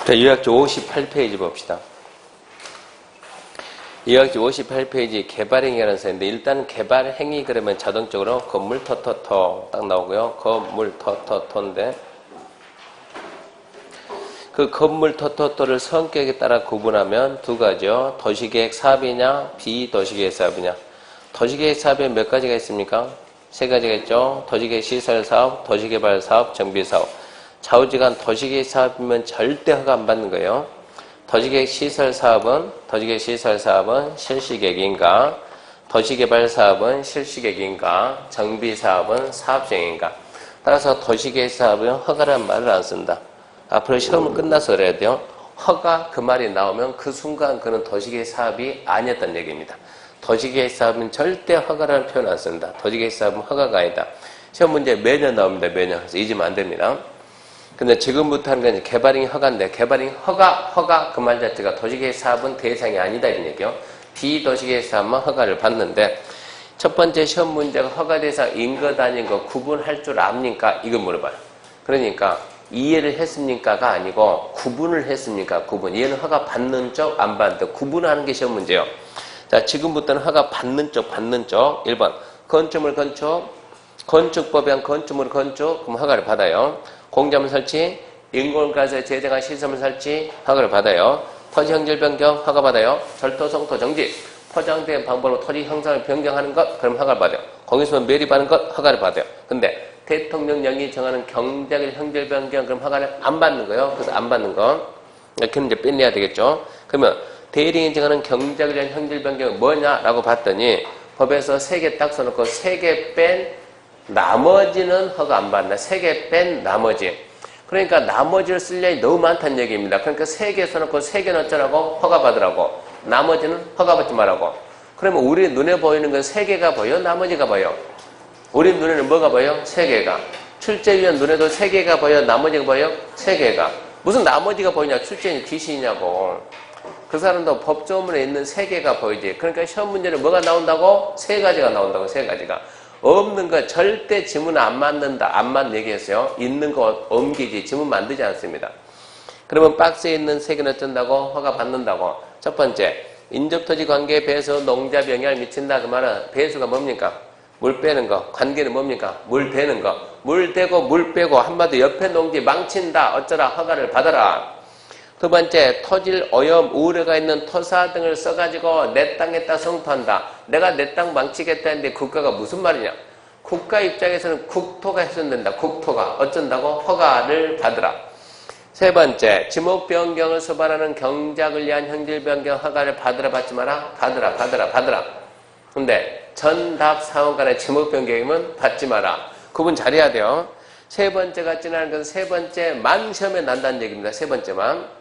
자, 유학지 58페이지 봅시다. 유학지 58페이지 개발행위라는 사인데, 일단 개발행위 그러면 자동적으로 건물 터터터 딱 나오고요. 건물 터터터인데, 그 건물 터터터를 성격에 따라 구분하면 두 가지요. 도시계획 사업이냐, 비도시계획 사업이냐. 도시계획 사업에 몇 가지가 있습니까? 세 가지가 있죠. 도시계획 시설 사업, 도시개발 사업, 정비 사업. 좌우지간 도시계획 사업이면 절대 허가 안 받는 거예요. 도시계획 시설 사업은 실시계획인가, 도시개발 사업은 실시계획인가, 정비 사업은 사업시행인가. 따라서 도시계획 사업은 허가라는 말을 안 쓴다. 앞으로 시험은 끝나서 그래야 돼요. 허가 그 말이 나오면 그 순간 그는 도시계획 사업이 아니었던 얘기입니다. 도시계획 사업은 절대 허가라는 표현 안 쓴다. 도시계획 사업은 허가가 아니다. 시험 문제 매년 나옵니다. 매년. 그래서 잊으면 안 됩니다. 근데 지금부터 하는 건 개발행위 허가인데, 개발행위 허가 그 말 자체가 도시계획 사업은 대상이 아니다 이런 얘기요. 비도시계획 사업만 허가를 받는데, 첫 번째 시험 문제가 허가 대상인 것 아닌 거 구분할 줄 압니까? 이거 물어봐요. 그러니까 이해를 했습니까가 아니고 구분을 했습니까? 구분. 얘는 허가 받는 쪽, 안 받는 쪽 구분하는 게 시험 문제예요. 자, 지금부터는 허가 받는 쪽. 1번 건축물 건축, 건축법에 의한 건축물 건축, 그럼 허가를 받아요. 공작물 설치, 인공가스 재생한 시설물 설치, 허가를 받아요. 토지 형질 변경, 허가 받아요. 절도 성토 정지, 포장된 방법으로 토지 형상을 변경하는 것, 그럼 허가를 받아요. 공유수면 매립하는 것, 허가를 받아요. 근데 대통령령이 정하는 경작일 형질 변경, 그럼 허가를 안 받는 거예요. 그래서 안 받는 거. 이렇게는 이제 빼내야 되겠죠. 그러면 대리인이 정하는 경작일 형질 변경은 뭐냐라고 봤더니 법에서 3개 딱 써놓고 3개 뺀 나머지는 허가 안 받는다. 3개 뺀 나머지. 그러니까 나머지를 쓸 일이 너무 많다는 얘기입니다. 그러니까 3개 써놓고 3개 넣자라고 허가 받으라고. 나머지는 허가 받지 말라고. 그러면 우리 눈에 보이는 건 3개가 보여? 나머지가 보여? 우리 눈에는 뭐가 보여? 3개가. 출제위원 눈에도 3개가 보여? 나머지가 보여? 3개가. 무슨 나머지가 보이냐? 출제위원이 귀신이냐고. 그 사람도 법조문에 있는 3개가 보이지. 그러니까 시험 문제는 뭐가 나온다고? 3가지가 나온다고. 3가지가. 없는 거 절대 지문 안 맞는다. 안 맞는 얘기했어요. 있는 거 옮기지. 지문 만들지 않습니다. 그러면 박스에 있는 3개는 어쩐다고? 허가 받는다고. 첫 번째, 인접토지 관계에 배수 농잡 영향을 미친다. 그 말은 배수가 뭡니까? 물 빼는 거. 관계는 뭡니까? 물 대는 거. 물 대고 물 빼고 한마디 옆에 농지 망친다. 어쩌라 허가를 받아라. 두 번째, 토질 오염 우려가 있는 토사 등을 써가지고 내 땅에다 성토한다. 내가 내 땅 망치겠다는데 국가가 무슨 말이냐? 국가 입장에서는 국토가 해선된다. 국토가 어쩐다고? 허가를 받으라. 세 번째, 지목 변경을 수반하는 경작을 위한 형질 변경 허가를 받으라 받지 마라? 받으라. 근데 전답 상호 간의 지목 변경이면 받지 마라. 구분 잘해야 돼요. 세 번째가 지나는 건 세 번째만 시험에 난다는 얘기입니다. 세 번째만.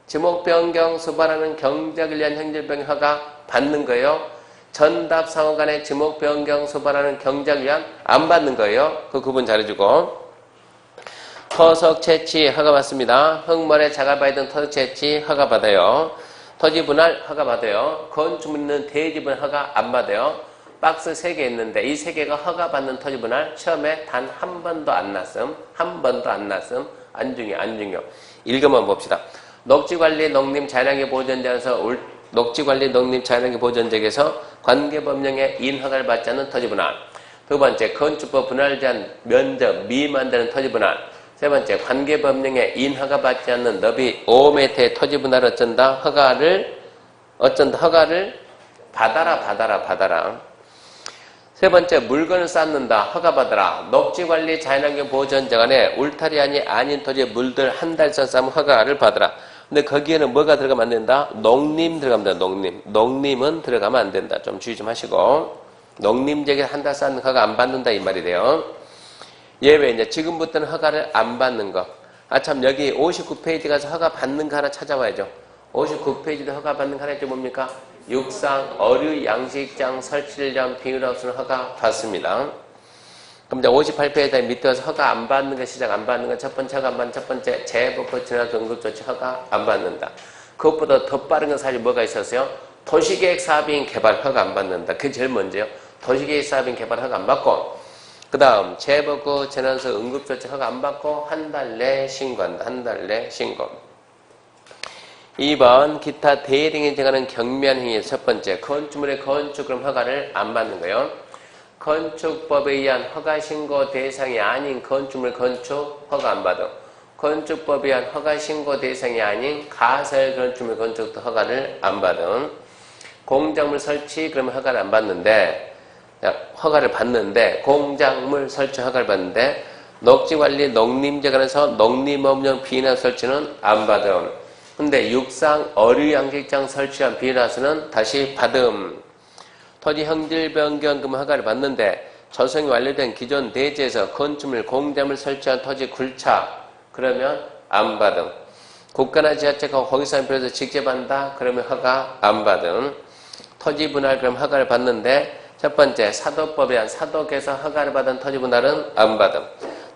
지목 변경 수반하는 경작을 위한 형질 변경 허가 받는 거예요. 전답 상호 간의 지목 변경 수반하는 경작을 위한 안 받는 거예요. 그 구분 잘해주고. 토석 채취 허가 받습니다. 흙모래 자갈바위등 토석 채취 허가 받아요. 토지 분할 허가 받아요. 건축물 있는 대지분 허가 안 받아요. 박스 3개 있는데 이 3개가 허가 받는 토지 분할 시험에 단 한 번도 안 났음. 한 번도 안 났음. 안 중요. 읽어만 봅시다. 녹지관리 농림 자연환경 보전제에서 녹지관리 농림 자연환경 보전제에서 관계법령에 인허가를 받지 않는 토지 분할. 두 번째, 건축법 분할 제한 면적 미만되는 토지 분할. 세 번째, 관계법령에 인허가 받지 않는 너비 5m의 토지 분할 어쩐다? 허가를 받아라. 세 번째, 물건을 쌓는다. 허가 받아라. 녹지관리 자연환경 보전제간에 울타리 아닌 토지에 물들 한 달 전 쌓으면 허가를 받아라. 근데 거기에는 뭐가 들어가면 안 된다? 농림 들어가면 된다. 농림은 들어가면 안 된다. 좀 주의 좀 하시고. 농림지역에 한 달 쌓는 허가 안 받는다 이 말이 돼요. 예외 이제 지금부터는 허가를 안 받는 거. 참 여기 59페이지 가서 허가 받는 거 하나 찾아와야죠. 59페이지도 허가 받는 거 하나 있죠. 뭡니까? 육상, 어류, 양식장, 설치를 비닐하우스는 허가 받습니다. 그럼 이제 58페이지 밑에 가서 허가 안 받는 거 시작 안 받는 거 첫 번째 허가 안 받는 첫 번째 재해복구 진화도 응급조치 허가 안 받는다. 그것보다 더 빠른 건 사실 뭐가 있었어요? 도시계획 사업인 개발 허가 안 받는다. 그게 제일 먼저요. 도시계획 사업인 개발 허가 안 받고 그 다음 재해복구 재난서 응급조치 허가 안 받고 한 달 내 신고한다. 한 달 내 신고. 2번 기타 대행에 정하는 경미한 행위 첫 번째 건축물의 건축 그럼 허가를 안 받는 거예요. 건축법에 의한 허가 신고 대상이 아닌 건축물 건축 허가 안 받음. 건축법에 의한 허가 신고 대상이 아닌 가설 건축물 건축도 허가를 안 받음. 공작물 설치 그러면 허가를 안 받는데 허가를 받는데 공작물 설치 허가를 받는데 녹지관리 농림재관에서 농림업용 비인하 설치는 안 받음. 근데 육상 어류양식장 설치한 비인하수는 다시 받음. 토지 형질 변경 금 허가를 받는데 조성이 완료된 기존 대지에서 건축물 공작물 설치한 토지 굴차 그러면 안 받음. 국가나 지자체가 거기서 필요해서 직접 한다 그러면 허가 안 받음. 토지 분할 그럼 허가를 받는데 첫 번째 사도법에 의한 사도에서 허가를 받은 토지 분할은 안 받음.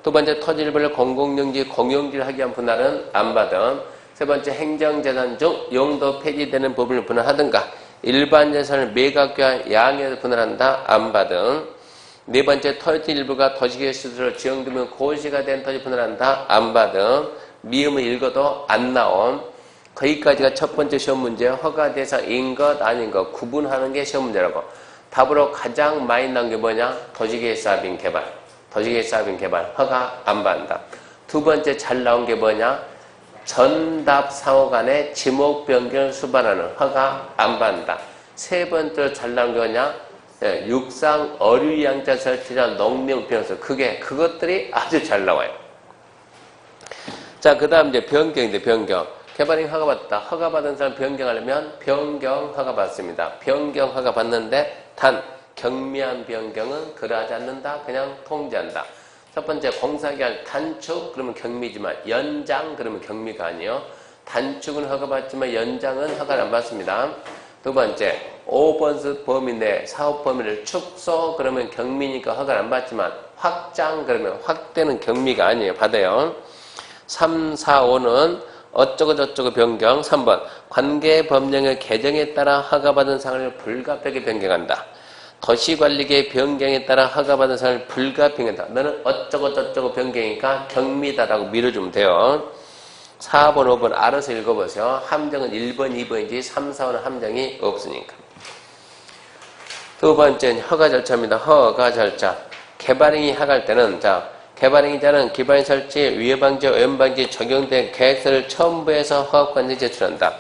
두 번째 토지 일부를 공공용지 공용지를 하기 위한 분할은 안 받음. 세 번째 행정재산 중 용도 폐지되는 부분을 분할하든가 일반 재산을 매각과 양해를 분할한다 안 받음. 네 번째 토지 일부가 도시계획 수수로 지정되면 고시가 된 토지 분할한다 안 받음. 미음을 읽어도 안 나옴. 거기까지가 첫 번째 시험 문제 허가 대상인 것 아닌 것 구분하는 게 시험 문제라고. 답으로 가장 많이 나온 게 뭐냐? 도시계획 사업인 개발. 도시계획 사업인 개발 허가 안 받는다. 두 번째 잘 나온 게 뭐냐? 전답 상호 간의 지목 변경을 수반하는 허가 안 받는다. 세 번째로 잘 나온 게 뭐냐? 육상 어류양자 설치자 농림 변수 그것들이 아주 잘 나와요. 자, 그 다음 이제 변경인데 변경. 개발행 허가 받다. 허가 받은 사람 변경하려면 변경 허가 받습니다. 변경 허가 받는데 단 경미한 변경은 그러하지 않는다. 그냥 통지한다. 첫 번째 공사기한 단축 그러면 경미지만 연장 그러면 경미가 아니에요. 단축은 허가받지만 연장은 허가를 안 받습니다. 두 번째 5번 범위 내 사업 범위를 축소 그러면 경미니까 허가를 안 받지만 확장 그러면 확대는 경미가 아니에요. 받아요. 3, 4, 5는 어쩌고 저쩌고 변경. 3번 관계법령의 개정에 따라 허가받은 사항을 불가피하게 변경한다. 도시관리계 변경에 따라 허가받은 사항을 불가피하게 너는 어쩌고 저쩌고 변경이니까 경미다라고 밀어주면 돼요. 4번, 5번 알아서 읽어보세요. 함정은 1번, 2번이지 3, 4번은 함정이 없으니까. 두 번째는 허가 절차입니다. 허가 절차. 개발행위 허가할 때는 개발행위자는 기반 설치, 위해방지, 오염방지 적용된 계획서를 첨부해서 허가권에 제출한다.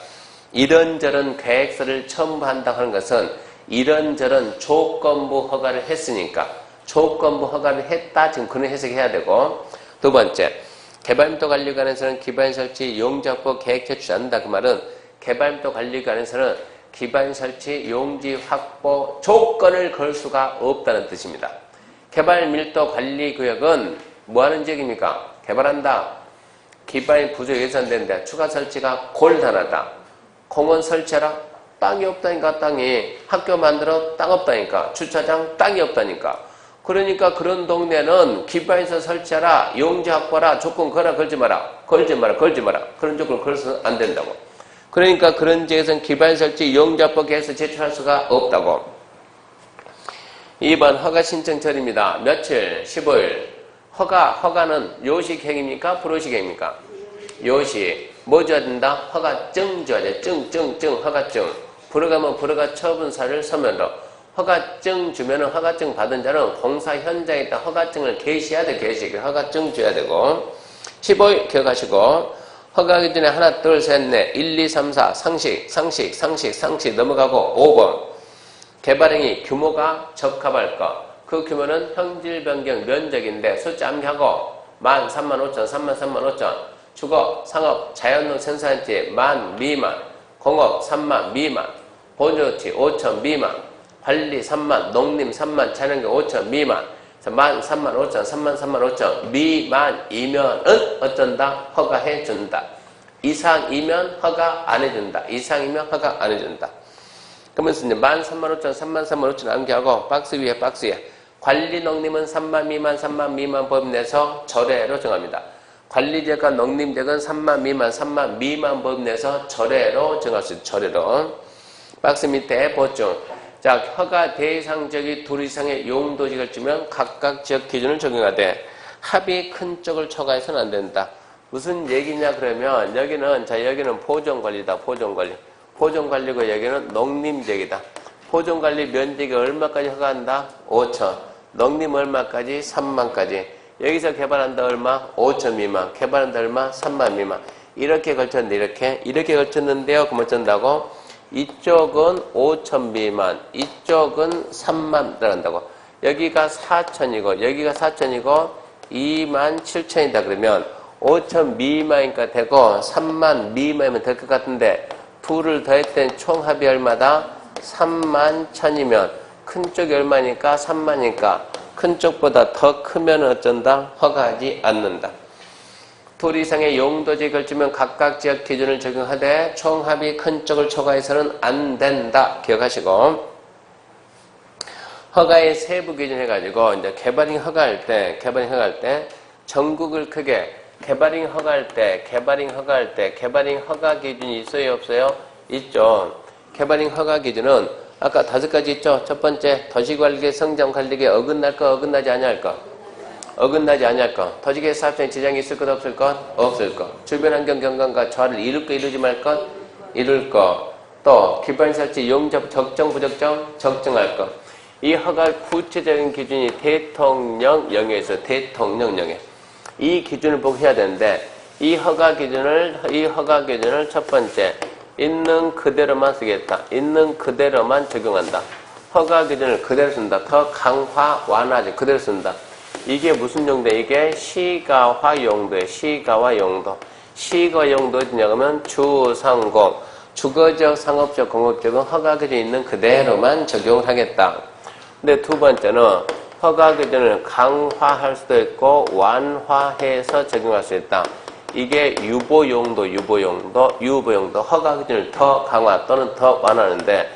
이런저런 계획서를 첨부한다고 하는 것은 이런저런 조건부 허가를 했으니까 조건부 허가를 했다. 지금 그런 해석해야 되고 두 번째 개발림도 관리관에서는 기반 설치 용지 확보 계획 제출한다. 그 말은 개발림도 관리관에서는 기반 설치 용지 확보 조건을 걸 수가 없다는 뜻입니다. 개발밀도 관리구역은 뭐하는 지역입니까? 개발한다. 기반 부족 예산되는데 추가 설치가 곤란하다. 공원 설치하라. 땅이 없다니까. 땅이 학교 만들어 땅 없다니까. 주차장 땅이 없다니까. 그러니까 그런 동네는 기반에서 설치하라. 용지 확보하라. 조건 걸지 마라. 그런 조건 걸어서는 안 된다고. 그러니까 그런 지역에서는 기반 설치 용지 확보 계획서 제출할 수가 없다고. 2번 허가 신청처리입니다. 며칠? 15일. 허가는 요식행위입니까? 불허식행위입니까? 요식. 뭐 줘야 된다? 허가증 줘야 돼. 증. 허가증. 불허가면 불허가 처분사를 서면으로. 허가증 주면은 허가증 받은 자는 공사 현장에 있다 허가증을 게시해야 돼. 게시. 허가증 줘야 되고. 15일 기억하시고. 허가하기 전에 하나, 둘, 셋, 넷, 1, 2, 3, 4 상식 넘어가고 5번. 개발행위 규모가 적합할 것. 그 규모는 형질 변경 면적인데 숫자 암기하고 13,500, 33,500. 주거, 상업, 자연농 생산지 10,000 미만. 공업 30,000 미만. 보조지 5,000 미만. 관리 30,000, 농림 30,000, 자연경 5,000 미만. 13,500, 33,500 미만이면은 어쩐다? 허가해준다. 이상이면 허가 안 해준다. 이상이면 허가 안 해준다. 그러면서 이제 13,500, 33,500 암기하고 박스 위에 관리 농림은 3만 미만, 3만 미만 범위 내에서 절외로 정합니다. 관리지역과 농림지역은 3만 미만, 3만 미만 범위 내에서 절외로 정할 수 있다. 절외로. 박스 밑에 보충. 자, 허가 대상 지역이 둘 이상의 용도지역을 주면 각각 지역 기준을 적용하되 합이 큰 쪽을 초과해서는 안 된다. 무슨 얘기냐 그러면 여기는 자 여기는 보존관리다. 보존관리. 보존관리고 여기는 농림지역이다. 보존관리 면적이 얼마까지 허가한다? 5천. 농림 얼마까지? 3만까지. 여기서 개발한다 얼마? 5천 미만. 개발한다 얼마? 3만 미만. 이렇게 걸쳤는데 이렇게 걸쳤는데요. 그럼 어쩐다고? 이쪽은 5천 미만. 이쪽은 3만 들어간다고. 여기가 4천이고 여기가 4천이고 2만 7천이다 그러면 5천 미만이니까 되고 3만 미만이면 될 것 같은데 둘을 더했던 총합이 얼마다? 3만 천이면 큰 쪽이 얼마니까? 3만이니까 큰 쪽보다 더 크면 어쩐다? 허가하지 않는다. 둘 이상의 용도지에 걸치면 각각 지역 기준을 적용하되 총합이 큰 쪽을 초과해서는 안 된다. 기억하시고 허가의 세부 기준 해가지고 이제 개발링 허가할 때 전국을 크게 개발링 허가할 때 개발링 허가 기준이 있어요 없어요? 있죠. 개발링 허가 기준은 아까 5가지 있죠. 첫 번째 도시관리계 성장관리계에 어긋날 거 어긋나지 아니할 거. 어긋나지 아니할 것. 도시계 사업장에 지장이 있을 것 없을 것? 없을 것. 주변 환경 경관과 조화를 이룰 것 이루지 말 것? 이룰 것. 또 기반 설치 용접 적정 부적정? 적정할 것. 이 허가 구체적인 기준이 대통령령에서 대통령령에 이 기준을 보고 해야 되는데 이 허가 기준을 첫 번째 있는 그대로만 쓰겠다. 있는 그대로만 적용한다. 허가 기준을 그대로 쓴다. 더 강화 완화하지 그대로 쓴다. 이게 무슨 용도야? 이게 시가화 용도예요. 시가화 용도. 시가 용도 어디냐 그러면 주상공. 주거적, 상업적, 공업적은 허가 기준이 있는 그대로만 적용을 하겠다. 근데 두 번째는 허가 기준을 강화할 수도 있고 완화해서 적용할 수 있다. 이게 유보 용도. 허가 기준을 더 강화 또는 더 완화하는데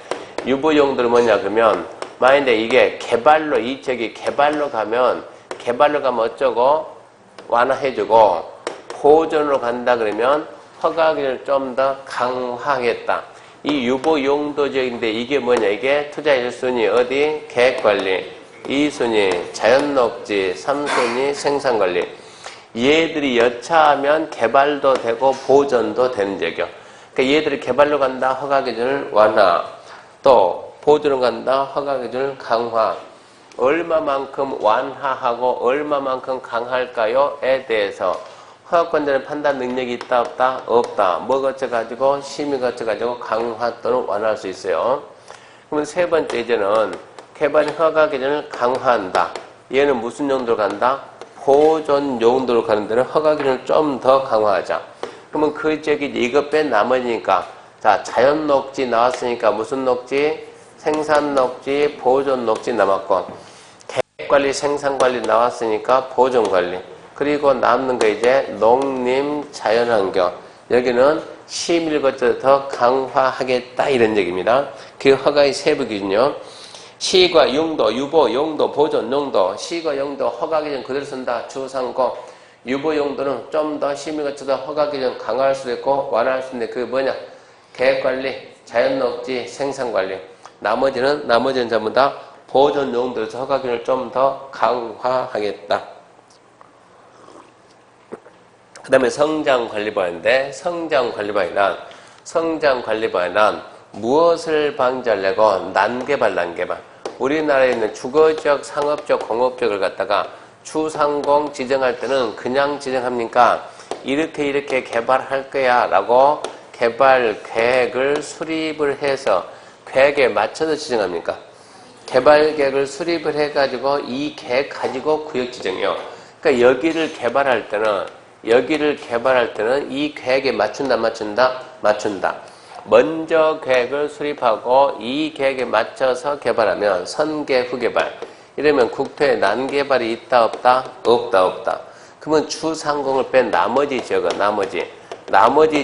유보 용도는 뭐냐 그러면 만약에 이게 개발로 이 지역이 개발로 가면 어쩌고 완화해주고 보존으로 간다 그러면 허가 기준을 좀 더 강화하겠다. 이 유보 용도 지역인데 이게 뭐냐? 이게 투자 1순위 어디? 계획관리 2순위 자연녹지 3순위 생산관리. 얘들이 여차하면 개발도 되고 보존도 되는 지역이요. 그러니까 얘들이 개발로 간다 허가 기준을 완화 또 보존으로 간다 허가 기준을 강화. 얼마만큼 완화하고 얼마만큼 강할까요?에 대해서 허가권자는 판단 능력이 있다 없다? 없다. 뭐 거쳐가지고 심의 거쳐가지고 강화 또는 완화할 수 있어요. 그러면 세 번째 이제는 개발 허가 기준을 강화한다. 얘는 무슨 용도로 간다? 보존 용도로 가는 데는 허가 기준을 좀 더 강화하자. 그러면 그 지역이 이것 뺀 나머지니까 자 자연 녹지 나왔으니까 무슨 녹지? 생산 녹지, 보존 녹지 남았고 계획관리, 생산관리 나왔으니까 보존관리. 그리고 남는 거 이제 농림, 자연환경. 여기는 심의를 거쳐 더 강화하겠다 이런 얘기입니다. 그 허가의 세부 기준요. 시과 용도, 유보, 용도, 보존, 용도. 시과 용도 허가 기준 그대로 쓴다. 주상공. 유보 용도는 좀 더 심의 거쳐서 허가 기준 강화할 수도 있고 완화할 수 있는데 그게 뭐냐? 계획관리, 자연녹지, 생산관리. 나머지는 전부 다 보존 용도에서 허가 기준을 좀 더 강화하겠다. 그 다음에 성장관리법인데 성장관리법이란 무엇을 방지하려고? 난개발. 우리나라에 있는 주거적, 상업적, 공업적을 갖다가 주상공 지정할 때는 그냥 지정합니까? 이렇게 개발할 거야 라고 개발 계획을 수립을 해서 계획에 맞춰서 지정합니까? 개발 계획을 수립을 해가지고 이 계획 가지고 구역 지정이요. 그러니까 여기를 개발할 때는 이 계획에 맞춘다, 맞춘다. 먼저 계획을 수립하고 이 계획에 맞춰서 개발하면 선계, 후개발. 이러면 국토에 난개발이 있다, 없다? 없다. 그러면 주상공을 뺀 나머지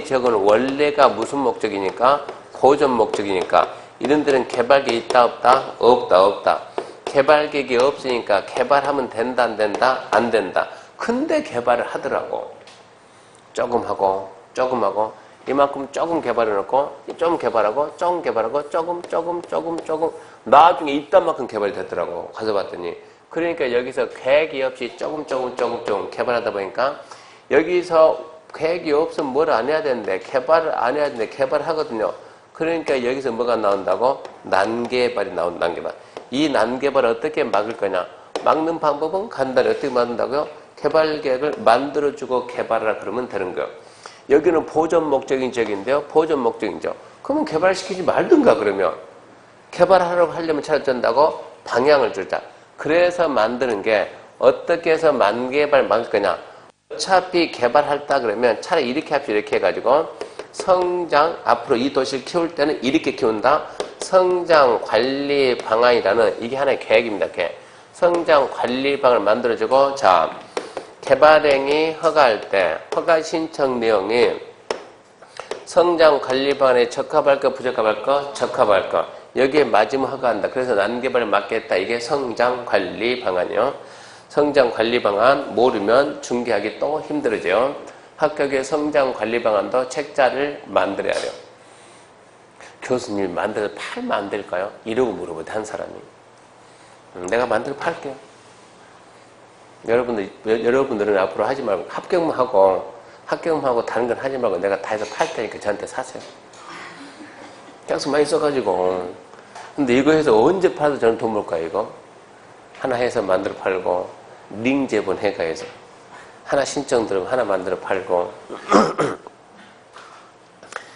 지역은 원래가 무슨 목적이니까? 보존 목적이니까. 이런 데는 개발계획이 있다, 없다? 개발계획이 없으니까 개발하면 된다, 안 된다? 안 된다. 근데 개발을 하더라고. 조금 하고 이만큼 조금 개발해놓고 좀 개발하고 조금 나중에 이딴만큼 개발이 됐더라고. 가서 봤더니. 그러니까 여기서 계획이 없이 조금 개발하다 보니까 여기서 계획이 없으면 뭘 안 해야 되는데, 개발을 안 해야 되는데, 개발하거든요. 그러니까 여기서 뭐가 나온다고? 난개발이 나온다, 난개발. 이 난개발을 어떻게 막을 거냐? 막는 방법은 간단히 어떻게 만든다고요? 개발 계획을 만들어주고 개발하라 그러면 되는 거예요. 여기는 보존 목적인 지역인데요. 보존 목적인 지역. 그러면 개발시키지 말든가 그러면. 개발하려고 하려면 차라리 된다고 방향을 주자. 그래서 만드는 게 어떻게 해서 만개발 막을 거냐. 어차피 개발할다 그러면 차라리 이렇게 합시다. 이렇게 해가지고 성장, 앞으로 이 도시를 키울 때는 이렇게 키운다. 성장 관리 방안이라는 이게 하나의 계획입니다. 계획. 성장 관리 방안을 만들어주고, 자, 개발행위 허가할 때 허가 신청 내용이 성장 관리 방안에 적합할 거, 부적합할 거, 적합할 거. 여기에 맞으면 허가한다. 그래서 난개발을 막겠다. 이게 성장 관리 방안이요. 성장 관리 방안 모르면 중개하기 또 힘들어져요. 합격의 성장 관리 방안도 책자를 만들어야 돼요. 교수님 만들어서 팔면 안 될까요? 이러고 물어보대 한 사람이. 내가 만들어 팔게요. 여러분들은 앞으로 하지 말고 합격만 하고 다른 건 하지 말고 내가 다 해서 팔 테니까 저한테 사세요. 계속 많이 써가지고. 근데 이거 해서 언제 팔아도 저는 돈 벌까요, 이거? 하나 해서 만들어 팔고, 링 제본 해가 해서. 하나 신청 들으면 하나 만들어 팔고.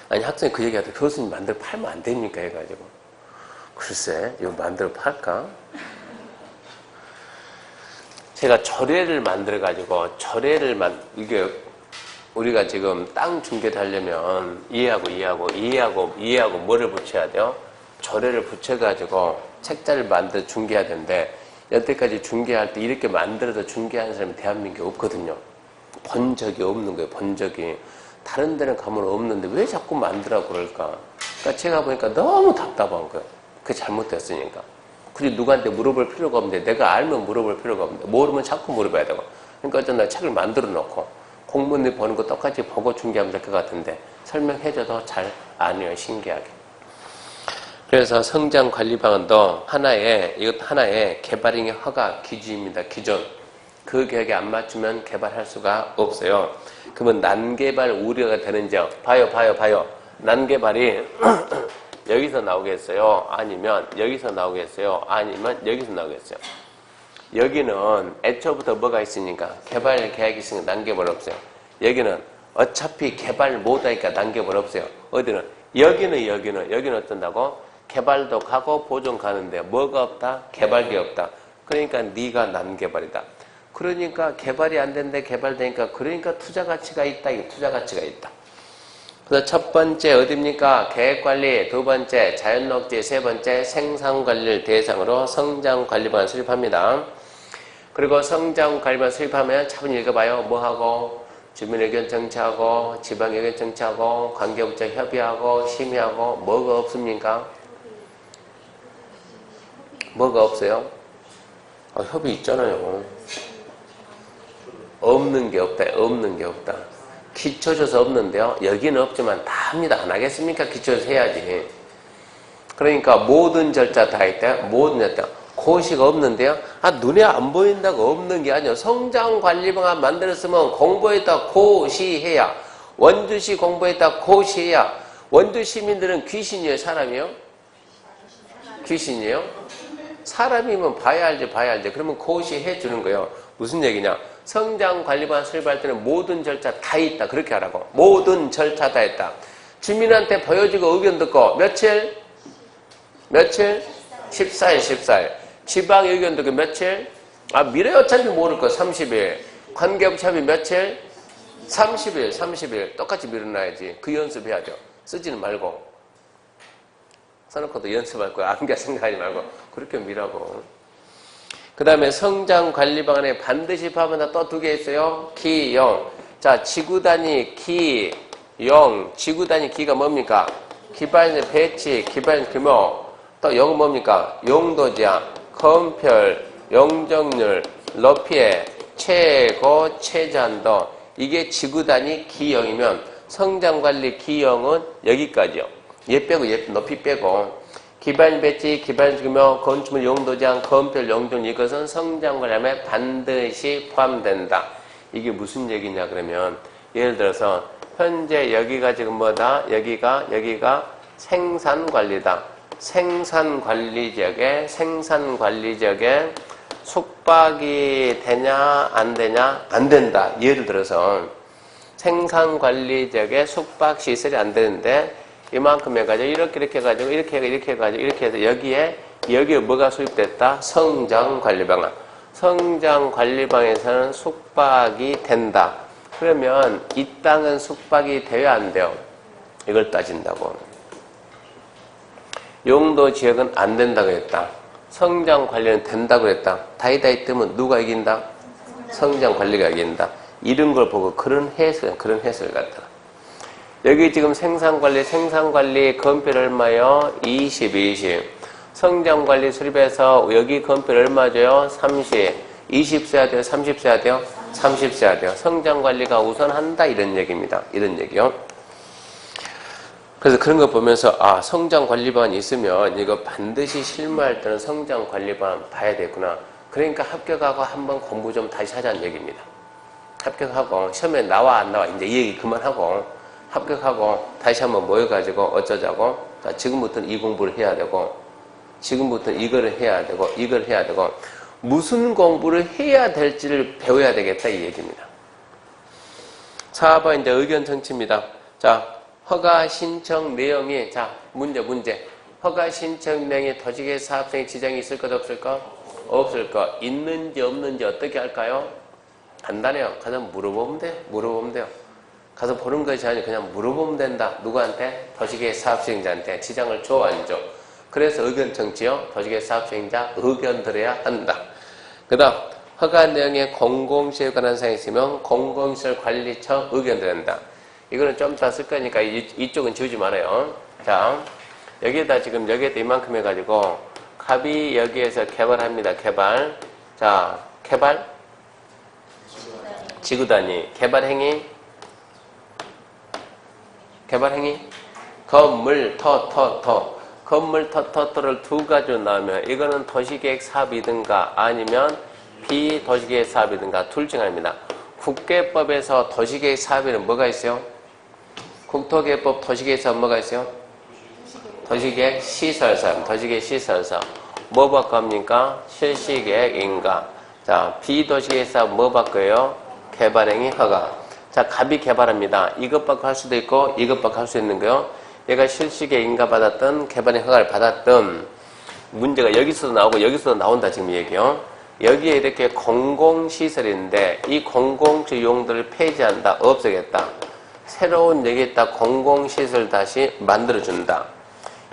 아니, 학생이 그 얘기하더라고. 교수님 만들어 팔면 안 됩니까? 해가지고. 글쎄, 이거 만들어 팔까? 제가 절회를 만들어가지고, 이게, 우리가 지금 땅 중개를 하려면 이해하고 뭐를 붙여야 돼요? 절회를 붙여가지고 책자를 만들어 중개해야 되는데, 여태까지 중개할 때 이렇게 만들어서 중개하는 사람이 대한민국에 없거든요. 본 적이 없는 거예요, 본 적이. 다른 데는 가면 없는데 왜 자꾸 만들라고 그럴까? 그러니까 제가 보니까 너무 답답한 거예요. 그게 잘못됐으니까. 굳이 누구한테 물어볼 필요가 없는데, 내가 알면 물어볼 필요가 없는데, 모르면 자꾸 물어봐야 되고. 그러니까 어떤 날 책을 만들어 놓고, 공무원들이 보는 거 똑같이 보고 중개하면 될 것 같은데, 설명해줘도 잘 안 해요, 신기하게. 그래서 성장 관리 방안도 이것도 하나의 개발행위 허가 기준입니다, 기준. 그 계획에 안 맞추면 개발할 수가 없어요. 그러면 난개발 우려가 되는 지역. 봐요. 난개발이 여기서 나오겠어요? 아니면 여기서 나오겠어요? 아니면 여기서 나오겠어요? 여기는 애초부터 뭐가 있으니까 개발 계획이 있으니까 난개발 없어요. 여기는 어차피 개발 못하니까 난개발 없어요. 어디는? 여기는 어떤다고? 개발도 가고 보존 가는데 뭐가 없다? 개발이 없다. 그러니까 네가 난개발이다. 그러니까 개발이 안 되는데 개발되니까 그러니까 투자 가치가 있다. 이게 투자 가치가 있다. 그래서 첫 번째 어디입니까? 계획관리, 두 번째 자연녹지, 세 번째 생산관리를 대상으로 성장관리방안 수립합니다. 그리고 성장관리방안 수립하면 차분히 읽어봐요. 뭐하고? 주민의견 정치하고, 지방의견 정치하고, 관계부처 협의하고, 심의하고, 뭐가 없습니까? 뭐가 없어요? 협의 있잖아요. 없는 게 없다. 기초조사 없는데요. 여기는 없지만 다 합니다. 안 하겠습니까? 기초조사 해야지. 그러니까 모든 절차 다 있다. 모든 절차. 고시가 없는데요. 눈에 안 보인다고 없는 게 아니에요. 성장관리방안 만들었으면 공부했다 고시해야. 원주시 공부했다 고시해야. 원주 시민들은 귀신이에요? 사람이에요? 귀신이에요? 사람이면 봐야 알지. 그러면 고시해 주는 거예요. 무슨 얘기냐? 성장관리방안 수립할 때는 모든 절차 다 있다. 그렇게 하라고. 모든 절차 다 있다. 주민한테 보여주고 의견 듣고 며칠? 14일. 지방 의견 듣고 며칠? 미래 어차피 모를 거 30일. 관계부처 협의 며칠? 30일. 똑같이 밀어놔야지. 그 연습해야죠. 쓰지는 말고. 써놓고도 연습할 거야. 안개 생각하지 말고. 그렇게 밀라고. 그 다음에 성장관리방안에 반드시 포함한다. 또 두 개 있어요. 기, 용. 자, 지구단위 기, 용. 지구단위 기가 뭡니까? 기반 배치, 기반 규모. 또 용은 뭡니까? 용도지향, 건별, 용적률, 높이의 최고, 최저한도. 이게 지구단위 기용이면 성장관리 기용은 여기까지요. 얘 빼고 높이 빼고. 기반 배치, 기반 규모, 건축물 용도지향, 건별, 용적률 이것은 성장관리에 반드시 포함된다. 이게 무슨 얘기냐 그러면 예를 들어서 현재 여기가 지금 뭐다? 여기가 생산관리다. 생산관리 지역에 숙박이 되냐 안 되냐? 안 된다. 예를 들어서 생산관리 지역에 숙박시설이 안 되는데 이만큼 해가지고 이렇게 해가지고 이렇게 해서 여기에 뭐가 수입됐다? 성장관리방안. 성장관리방에서는 숙박이 된다. 그러면 이 땅은 숙박이 돼야 안 돼요? 이걸 따진다고. 용도 지역은 안 된다고 했다. 성장관리는 된다고 했다. 다이다이 뜨면 누가 이긴다? 성장관리가 이긴다. 이런 걸 보고 그런 해석을 갖다가. 여기 지금 생산관리 건폐율 얼마요? 20. 성장관리 수립해서 여기 건폐율 얼마 줘요? 30. 20 써야 돼요? 30 써야 돼요? 30 써야 돼요. 성장관리가 우선한다 이런 얘기입니다. 이런 얘기요. 그래서 그런 거 보면서 성장관리반 있으면 이거 반드시 실무할 때는 성장관리반 봐야 되구나. 그러니까 합격하고 한번 공부 좀 다시 하자는 얘기입니다. 합격하고 시험에 나와 안 나와 이제 이 얘기 그만하고 합격하고 다시 한번 모여가지고 어쩌자고. 자, 지금부터는 이 공부를 해야 되고 지금부터는 이걸 해야 되고 무슨 공부를 해야 될지를 배워야 되겠다 이 얘기입니다. 4번 이제 의견 청취입니다. 자, 허가 신청 내용이 문제. 허가 신청 내용에 도시계획 사업성에 지장이 있을 것 없을 것? 없을 것. 있는지 없는지 어떻게 할까요? 간단해요. 가서 물어보면 돼요. 가서 보는 것이 아니라 그냥 물어보면 된다. 누구한테? 도시계획 사업수행자한테 지장을 줘, 안 줘. 그래서 의견 청취요. 도시계획 사업수행자 의견 들어야 한다. 그 다음 허가 내용에 공공시설에 관한 사항이 있으면 공공시설 관리처 의견 들어야 한다. 이거는 좀 이따 쓸 거니까 이쪽은 지우지 말아요. 자, 여기에다 이만큼 해가지고 갑이 여기에서 개발합니다. 자, 지구단위. 개발행위 건물 터를 두 가지로 나오면 이거는 도시계획 사업이든가 아니면 비도시계획 사업이든가 둘 중 하나입니다. 국계법에서 도시계획 사업에는 뭐가 있어요? 국토계획법 도시계획 사업 뭐가 있어요? 도시계획 시설사업. 뭐 바꿔합니까? 실시계획인가. 자, 비도시계획 사업 뭐 바꿔요? 개발행위 허가. 자, 갑이 개발합니다. 이것 바꿔 할 수도 있고 이것 바꿔 할 수 있는 거요. 얘가 실시계획인가 받았던 개발행위 허가를 받았던 문제가 여기서도 나오고 여기서도 나온다 지금 얘기요. 여기에 이렇게 공공시설인데 이 공공시설 용도를 폐지한다. 없애겠다. 새로운 여기에다 공공시설 다시 만들어준다.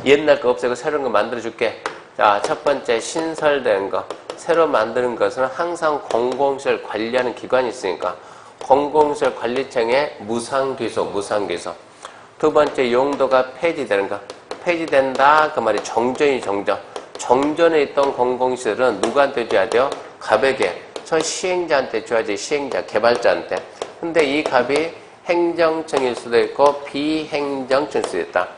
옛날 거 없애고 새로운 거 만들어줄게. 자, 첫 번째 신설된 거. 새로 만드는 것은 항상 공공시설 관리하는 기관이 있으니까 공공시설 관리청의 무상귀소. 두 번째 용도가 폐지되는 거. 폐지된다 그 말이 정전에 있던 공공시설은 누구한테 줘야 돼요? 갑에게. 저 시행자한테 줘야지. 개발자한테. 근데 이 갑이 행정청일 수도 있고 비행정청일 수도 있다.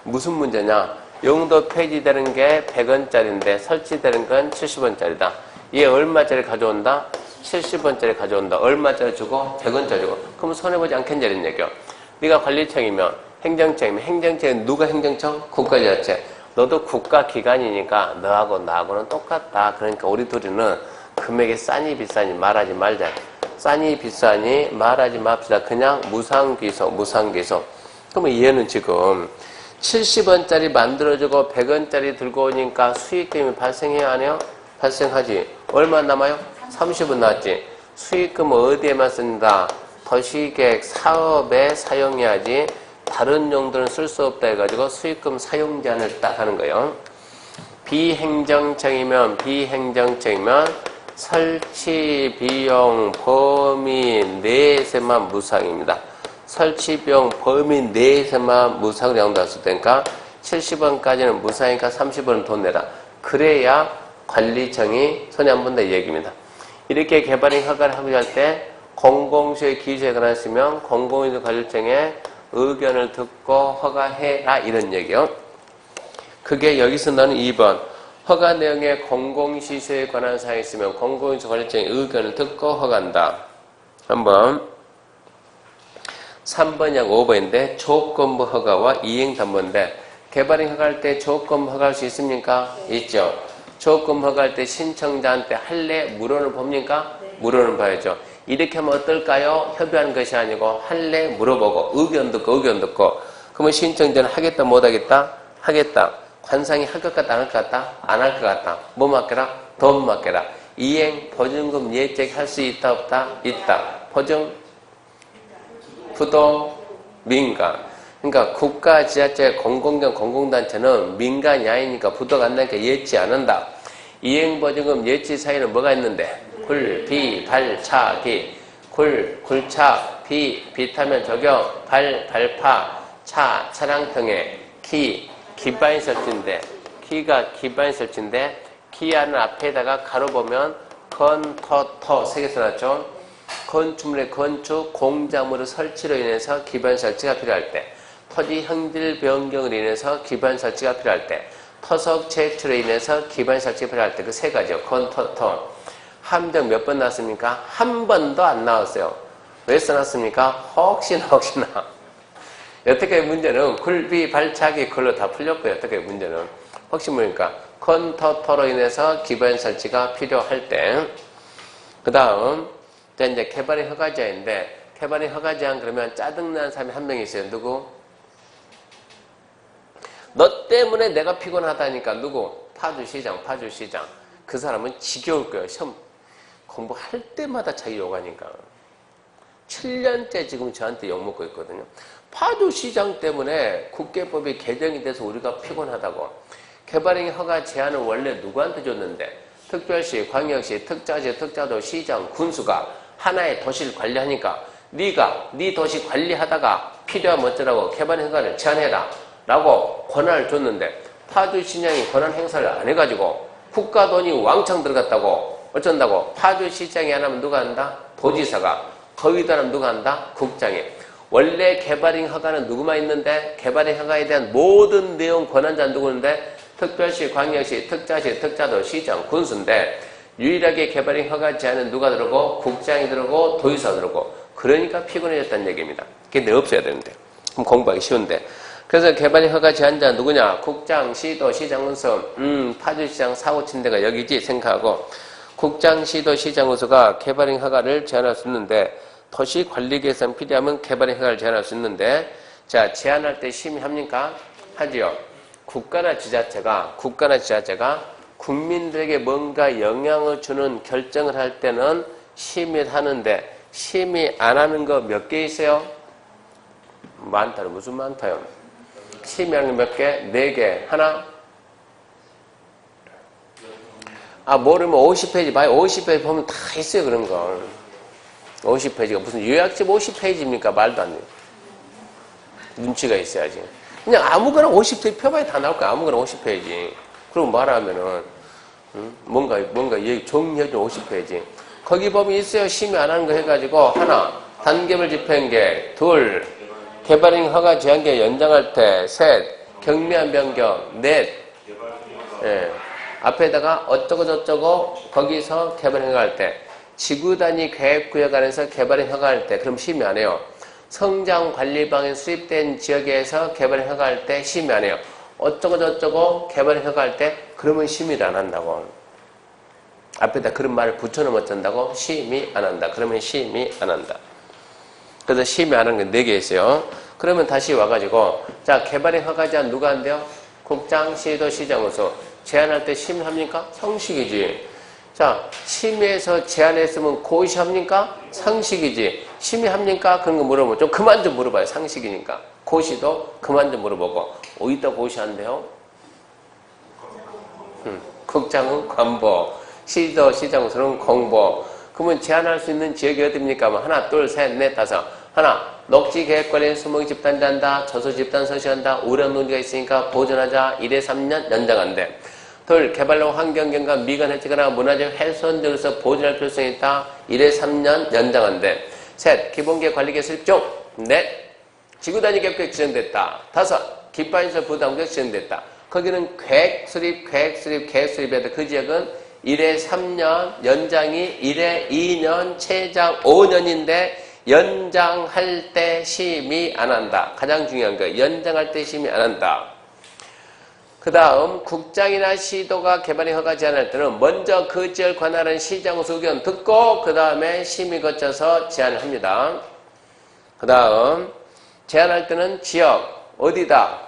무슨 문제냐? 용도 폐지되는 게 100원짜리인데 설치되는 건 70원짜리다. 얘 얼마짜리 가져온다? 70원짜리 가져온다. 얼마짜리 주고? 100원짜리 주고. 그럼 손해보지 않겠냐 이런 얘기야. 네가 관리청이면 행정청은 누가 행정청? 국가지자체. 너도 국가기관이니까 너하고 나하고는 똑같다. 그러니까 우리 둘이는 금액이 싸니 비싸니 말하지 말자. 싸니 비싸니 말하지 맙시다. 그냥 무상귀소. 그러면 얘는 지금 70원짜리 만들어주고 100원짜리 들고 오니까 수익금이 발생해야 하네요? 발생하지. 얼마 남아요? 30원 나왔지. 수익금 어디에만 쓴다? 도시계획 사업에 사용해야지 다른 용도는 쓸 수 없다 해가지고 수익금 사용 제한을 딱 하는 거예요. 비행정청이면 설치 비용 범위 내에서만 무상입니다. 설치 비용 범위 내에서만 무상으로 양도할 수 있으니까 70원까지는 무상이니까 30원은 돈 내라. 그래야 관리청이 손에 안 본다 이 얘기입니다. 이렇게 개발행 허가를 하고 할 때 공공시설 기준에 관했으면 공공시설 관리청의 의견을 듣고 허가해라 이런 얘기요. 그게 여기서 나는 2번. 허가 내용에 공공시설에 관한 사항이 있으면 공공시설 관리청의 의견을 듣고 허가한다. 한번 3번이 약 5번인데 조건부 허가와 이행담보인데 개발행 허가할 때 조건부 허가할 수 있습니까? 네. 있죠. 조건부 허가할 때 신청자한테 할래? 물어는 봅니까? 네. 물어는 봐야죠. 이렇게 하면 어떨까요? 협의하는 것이 아니고 할래? 물어보고 의견 듣고 그러면 신청자는 하겠다 못하겠다? 하겠다. 관상이 할 것 같다 안 할 것 같다? 안 할 것 같다. 뭐 맡겨라? 돈 맡겨라. 이행 보증금 예액 할 수 있다 없다? 있다. 보증 부도 민간. 그러니까 국가, 지자체, 공공기관, 공공단체는 민간이 아니니까 부도가 안 나니까 예치 안 한다. 이행보증금 예치 사이는 뭐가 있는데? 굴, 비, 발, 차, 기. 굴차, 비타면 적용, 발파, 차량 등의 기반이 설치인데, 기가 기반이 설치인데, 기하는 앞에다가 가로 보면 건터터 세 개 써놨죠. 건축물의 건축, 공작물의 설치로 인해서 기반 설치가 필요할 때, 토지 형질 변경으로 인해서 기반 설치가 필요할 때, 토속 채취로 인해서 기반 설치가 필요할 때 그 세 가지요. 건터터. 함정 몇 번 나왔습니까? 한 번도 안 나왔어요. 왜 써놨습니까? 혹시나. 여태까지 문제는 굴비, 발차기 그걸로 다 풀렸고요. 여태까지 문제는. 혹시 뭐니까 건터터로 인해서 기반 설치가 필요할 때, 그 다음 이제 개발의 허가제한인데, 개발의 허가제한 그러면 짜증나는 사람이 한 명 있어요. 누구? 너 때문에 내가 피곤하다니까. 누구? 파주시장. 그 사람은 지겨울 거예요. 시험 공부할 때마다 자기 욕하니까. 7년째 지금 저한테 욕먹고 있거든요. 파주시장 때문에 국계법이 개정이 돼서 우리가 피곤하다고. 개발행 허가 제한은 원래 누구한테 줬는데? 특별시, 광역시, 특자시, 특자도, 시장, 군수가 하나의 도시를 관리하니까 네가 네 도시 관리하다가 필요하면 어쩌라고 개발행 허가를 제한해라 라고 권한을 줬는데, 파주시장이 권한 행사를 안 해가지고 국가 돈이 왕창 들어갔다고 어쩐다고? 파주시장이 안 하면 누가 한다? 도지사가. 거기다 하면 누가 한다? 국장이. 원래 개발행 허가는 누구만 있는데, 개발행 허가에 대한 모든 내용 권한자는 누구인데? 특별시, 광역시, 특자시, 특자도, 시장, 군수인데, 유일하게 개발행 허가 제한은 누가 들어오고? 국장이 들어오고 도지사 들어오고. 그러니까 피곤해졌다는 얘기입니다. 그게 없어야 되는데. 그럼 공부하기 쉬운데. 그래서 개발행 허가 제한자 누구냐? 국장, 시도, 시장, 군수. 파주시장 사고 친 데가 여기지 생각하고, 국장, 시도, 시장, 군수가 개발행 허가를 제한할 수 있는데, 도시관리 개선 필요하면 개발행 허가를 제한할 수 있는데, 자, 제한할 때 심의합니까? 하지요. 국가나 지자체가 국민들에게 뭔가 영향을 주는 결정을 할 때는 심의를 하는데, 심의 안 하는 거 몇 개 있어요? 많다요. 무슨 많다요? 심의하는 거 몇 개? 4개. 하나? 모르면 50페이지 봐요. 50페이지 보면 다 있어요, 그런 거. 50페이지가 무슨 요약집 50페이지입니까? 말도 안 돼요. 눈치가 있어야지. 그냥 아무거나 50페이지 펴봐야 다 나올 거야. 아무거나 50페이지. 그리고 말하면은, 뭔가 얘기 정리해준 50페이지. 거기 보면 있어요. 심의 안 하는 거 해가지고, 하나, 단계별 집행계, 둘, 개발행 허가 제한계 연장할 때, 셋, 경미한 변경, 넷, 예. 앞에다가 어쩌고저쩌고 거기서 개발행 허가할 때, 지구단위 계획구역 안에서 개발행 허가할 때, 그럼 심의 안 해요. 성장관리방에 수립된 지역에서 개발행 허가할 때 심의 안 해요. 어쩌고저쩌고 개발행 허가할 때, 그러면 심의를 안 한다고. 앞에다 그런 말을 붙여놓으면 어쩐다고? 심의 안 한다. 그러면 심의 안 한다. 그래서 심의 안 하는 게 4개 있어요. 그러면 다시 와가지고, 자, 개발행 허가 제한 누가 한대요? 국장, 시도, 시장, 군수. 제한할 때 심의합니까? 상식이지. 자, 심의해서 제한했으면 고시합니까? 상식이지. 심의합니까? 그런 거 물어보면 좀 그만 좀 물어봐요. 상식이니까. 고시도 그만 좀 물어보고. 어디다 고시한대요? 국장은 관보, 시도, 시장, 군수는 공보. 그러면 제한할 수 있는 지역이 어딥니까? 하나, 둘, 셋, 넷, 다섯. 하나, 녹지 계획 관련 수목 집단 잔다, 저소 집단 서시한다, 오랜 논의가 있으니까 보존하자, 1에 3년 연장한대. 둘, 개발로 환경경관 미관 해치거나 문화적 훼손 등에서 보존할 필요성이 있다, 1에 3년 연장한대. 셋, 기본계획 관리계획 수립 중. 넷, 지구단위 계획 지정됐다. 다섯, 기반시설 부담계획 지정됐다. 거기는 계획 수립, 계획 수립에도 그 지역은 1에 3년, 연장이 1에 2년, 최장 5년인데 연장할 때 심의 안 한다. 가장 중요한 거 연장할 때 심의 안 한다. 그 다음 국장이나 시도가 개발이 허가 제한할 때는 먼저 그 지역을 관할하는 시장소 의견 듣고 그 다음에 심의 거쳐서 제한을 합니다. 그 다음 제한할 때는 지역 어디다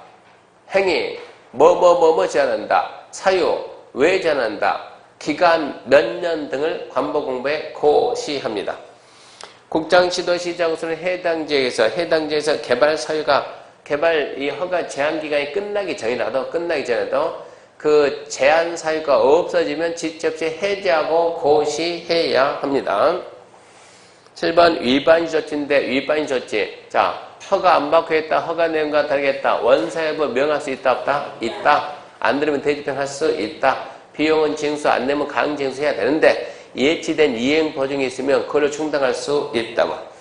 행위 뭐뭐뭐뭐 제한한다. 사유 왜 제한한다. 기간 몇 년 등을 관보 공부에 고시합니다. 국장, 시도, 시장소는 해당 지역에서 개발 사유가 개발 이 허가 제한 기간이 끝나기 전이라도 그 제한 사유가 없어지면 지체 해제하고 고시해야 합니다. 7번 위반 조치인데 위반 조치. 자, 허가 안 받고 했다. 허가 내용과 다르게 했다. 원사 여부 명할 수 있다 없다? 있다. 안 들으면 대집행할 수 있다. 비용은 징수 안 내면 강징수해야 되는데 예치된 이행 보증이 있으면 그걸로 충당할 수 있다고.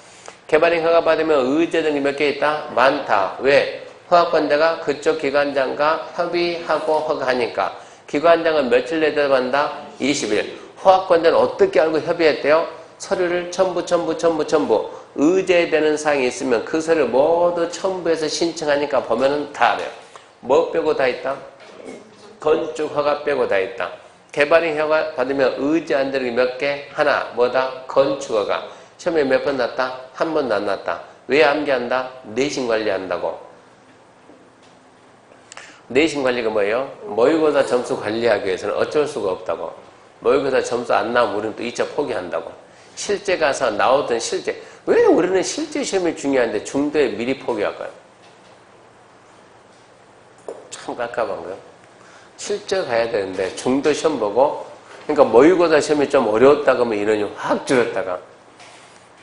개발행 허가 받으면 의제 등이 몇 개 있다? 많다. 왜? 허가권자가 그쪽 기관장과 협의하고 허가하니까. 기관장은 며칠 내에 대답한다? 20일. 허가권자는 어떻게 알고 협의했대요? 서류를 첨부. 의제되는 사항이 있으면 그 서류 모두 첨부해서 신청하니까 보면은 다 알아요. 뭐 빼고 다 있다? 건축 허가 빼고 다 있다. 개발행 허가 받으면 의제 안 되는 게 몇 개? 하나. 뭐다? 건축 허가. 시험에 몇 번 났다? 한 번도 안 났다. 왜 암기한다? 내신 관리한다고. 내신 관리가 뭐예요? 모의고사 점수 관리하기 위해서는 어쩔 수가 없다고. 모의고사 점수 안 나오면 우리는 또 2차 포기한다고. 실제 가서 나오던 실제. 왜 우리는 실제 시험이 중요한데 중도에 미리 포기할까요? 참 깝깝한 거예요. 실제 가야 되는데 중도 시험 보고 그러니까 모의고사 시험이 좀 어려웠다 그러면 인원이 확 줄었다가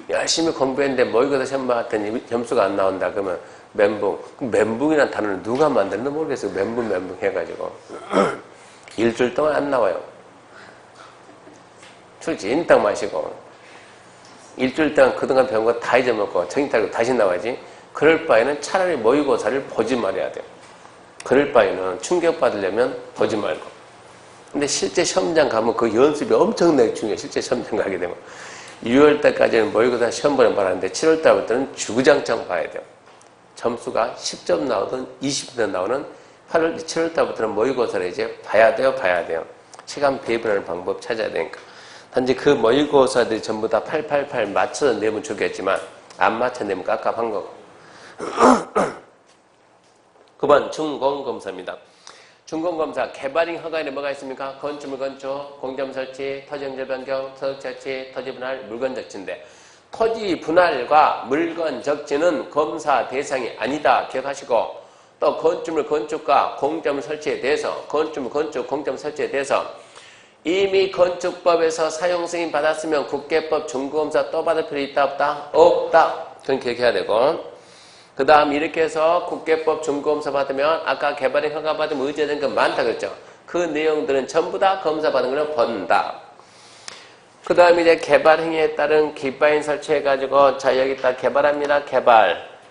열심히 공부했는데 모의고사 시험 봤더니 점수가 안 나온다 그러면 멘붕. 멘붕이라는 단어를 누가 만들었나 모르겠어요. 멘붕 해가지고 일주일 동안 안 나와요. 술 진탕 마시고 일주일 동안 그동안 배운 거 다 잊어먹고 정신 차리고 다시 나와야지. 그럴 바에는 차라리 모의고사를 보지 말아야 돼요. 그럴 바에는 충격받으려면 보지 말고. 근데 실제 시험장 가면 그 연습이 엄청나게 중요해요. 실제 시험장 가게 되면. 6월 달까지는 모의고사 시험 보는 바라는데 7월 달부터는 주구장창 봐야 돼요. 점수가 10점 나오든 20점 나오는 8월, 7월 달부터는 모의고사를 이제 봐야 돼요. 시간 배분하는 방법 찾아야 되니까. 단지 그 모의고사들이 전부 다 888 맞춰서 내면 좋겠지만 안 맞춰 내면 깝깝한 거고. 9번 준공검사입니다. 준공검사 개발행 허가에는 뭐가 있습니까? 건축물 건축, 공점 설치, 토지 연결 변경, 토지 설치, 토지 분할, 물건 적치인데 토지 분할과 물건 적치는 검사 대상이 아니다. 기억하시고 또 건축물 건축과 공점 설치에 대해서 건축물 건축, 공점 설치에 대해서 이미 건축법에서 사용 승인 받았으면 국계법 준공검사 또 받을 필요 있다 없다? 없다. 그건 기억해야 되고 그 다음 이렇게 해서 국계법 준공검사 받으면 아까 개발행 허가 받으면 의제된 건 많다 그랬죠. 그 내용들은 전부 다 검사 받은 거는 본다. 그 다음 이제 개발행위에 따른 기반인 설치해가지고 자 여기 딱 개발합니다.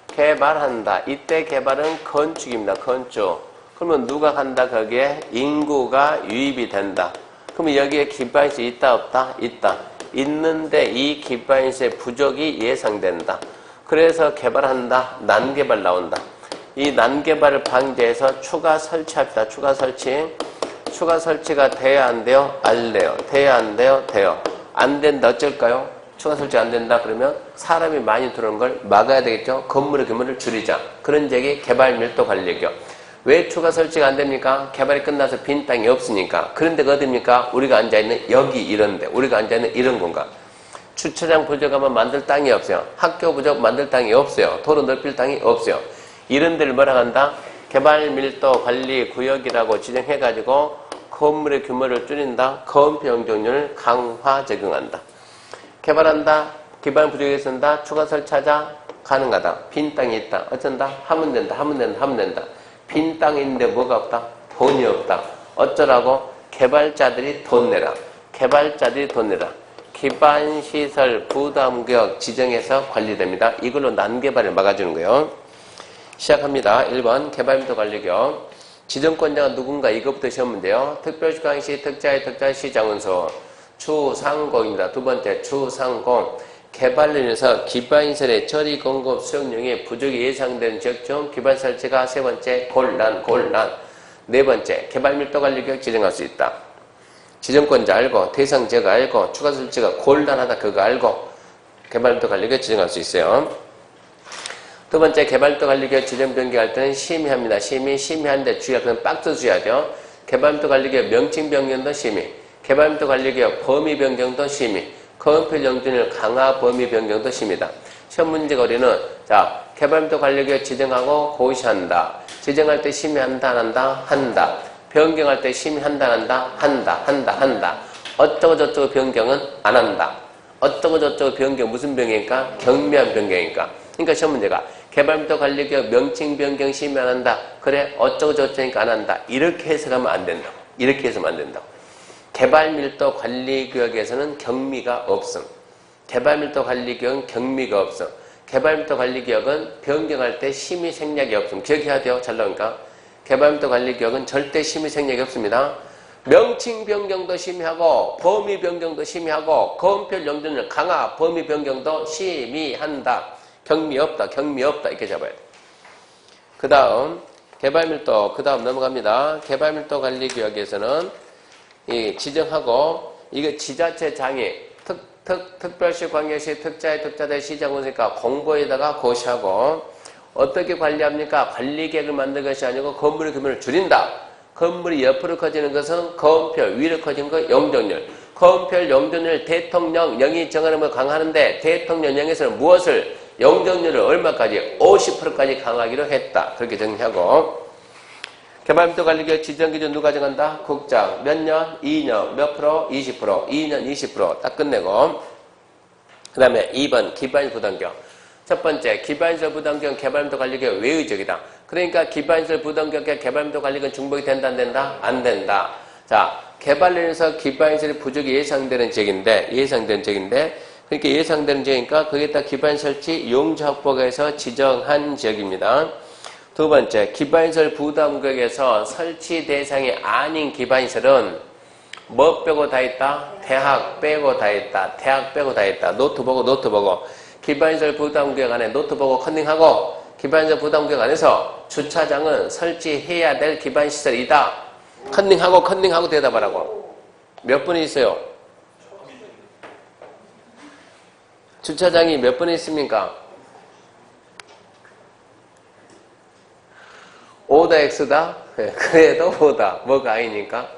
개발한다. 이때 개발은 건축입니다. 건축. 그러면 누가 간다? 거기에 인구가 유입이 된다. 그러면 여기에 기반인이 있다 없다? 있다. 있는데 이 기반인의 부족이 예상된다. 그래서 개발한다. 난개발 나온다. 이 난개발을 방지해서 추가 설치합시다. 추가 설치가 돼야 안 돼요? 안 돼요. 돼야 안 돼요? 돼요. 안 된다. 어쩔까요? 추가 설치 안 된다. 그러면 사람이 많이 들어오는 걸 막아야 되겠죠? 건물의 규모를 줄이자. 그런 적이 개발 밀도 관리죠. 왜 추가 설치가 안 됩니까? 개발이 끝나서 빈 땅이 없으니까. 그런 데가 어딥니까? 우리가 앉아있는 여기 이런 데. 우리가 앉아있는 이런 공간. 주차장 부족하면 만들 땅이 없어요. 학교 부족 만들 땅이 없어요. 도로 넓힐 땅이 없어요. 이런 데를 뭐라 한다? 개발 밀도 관리 구역이라고 지정해가지고 건물의 규모를 줄인다. 건폐 용적률을 강화 적용한다. 개발한다. 기반 부족에 쓴다. 추가 설치하자. 가능하다. 빈 땅이 있다. 어쩐다? 하면 된다. 빈 땅인데 뭐가 없다? 돈이 없다. 어쩌라고? 개발자들이 돈 내라. 기반시설 부담구역 지정해서 관리됩니다. 이걸로 난개발을 막아주는 거예요. 시작합니다. 1번 개발밀도 관리구역. 지정권자가 누군가 이것부터 시험 문제요. 특별시광시 특자의 특자시 장원소 추상공입니다. 두 번째 추상공. 개발로 인해서 기반시설의 처리 공급 수용량이 부족이 예상되는 지역 중 기반 설치가 세 번째 곤란. 네 번째 개발 밀도 관리 계획 지정할 수 있다. 지정권자 알고 대상 지역 알고 추가 설치가 곤란하다 그거 알고 개발 밀도 관리 계획 지정할 수 있어요. 두 번째 개발 밀도 관리 계획 지정 변경할 때는 심의합니다. 심의하는데 주의할 건 박스 주의해야 돼요. 개발 밀도 관리 계획 명칭 변경도 심의, 개발 밀도 관리 계획 범위 변경도 심의, 거음표 영준율 강화 범위 변경도 심의다. 시험 문제가 우리는 자 개발 밀도 관리 계획 지정하고 고시한다. 지정할 때 심의한다 안 한다? 한다. 변경할 때 심의한다 안 한다? 한다. 어쩌고 저쩌고 변경은 안 한다. 어쩌고 저쩌고 변경 무슨 변경일까? 경미한 변경이니까. 그러니까 시험 문제가 개발 밀도 관리 계획 명칭 변경 심의 안 한다. 그래 어쩌고 저쩌니까 안 한다. 이렇게 해석하면 안 된다고. 이렇게 해서는 안 된다고. 개발 밀도 관리 구역에서는 경미가 없음. 개발 밀도 관리 구역은 경미가 없음. 개발 밀도 관리 구역은 변경할 때 심의 생략이 없음. 기억해야 돼요. 잘 나오니까. 개발 밀도 관리 구역은 절대 심의 생략이 없습니다. 명칭 변경도 심의하고 범위 변경도 심의하고 거음표 영준율 강화 범위 변경도 심의한다. 경미 없다. 이렇게 잡아야 돼. 그 다음 개발 밀도 그 다음 넘어갑니다. 개발 밀도 관리 구역에서는 이 지정하고 이거 지자체 장애 특별시 광역시 특자의 특자대 시장원이니까 공보에다가 고시하고 어떻게 관리합니까? 관리 계획을 만든 것이 아니고 건물의 규모를 줄인다. 건물이 옆으로 커지는 것은 거음표 위로 커진 거 영종률. 거음표 영종률 대통령령이 정하는 강화하는데 대통령령에서는 무엇을 영종률을 얼마까지? 50%까지 강하기로 했다. 그렇게 정리하고 개발 밀도 관리 계획 지정 기준 누가 정한다? 국장. 몇 년? 2년. 몇 프로? 20%. 2년 20%. 딱 끝내고. 그 다음에 2번 기반시설 부담경. 첫 번째 기반시설 부담경 개발 밀도 관리 계획 외의적이다. 그러니까 기반시설 부담경과 개발 밀도 관리 계획 중복이 된다 안 된다? 안 된다. 자 개발로 인해서 기반시설의 부족이 예상되는 지역인데 그러니까 예상되는 지역이니까 거기에다 기반시설 설치 용자 확보가 해서 지정한 지역입니다. 두 번째, 기반시설 부담구역에서 설치 대상이 아닌 기반시설은 뭐 빼고 다 있다? 대학 빼고 다 있다. 노트 보고. 기반시설 부담구역 안에 노트 보고 컨닝하고 기반시설 부담구역 안에서 주차장은 설치해야 될 기반시설이다. 컨닝하고 대답하라고. 몇 분이 있어요? 주차장이 몇 분이 있습니까? 오다 X다? 네, 그래도 오다. 뭐가 아니니까?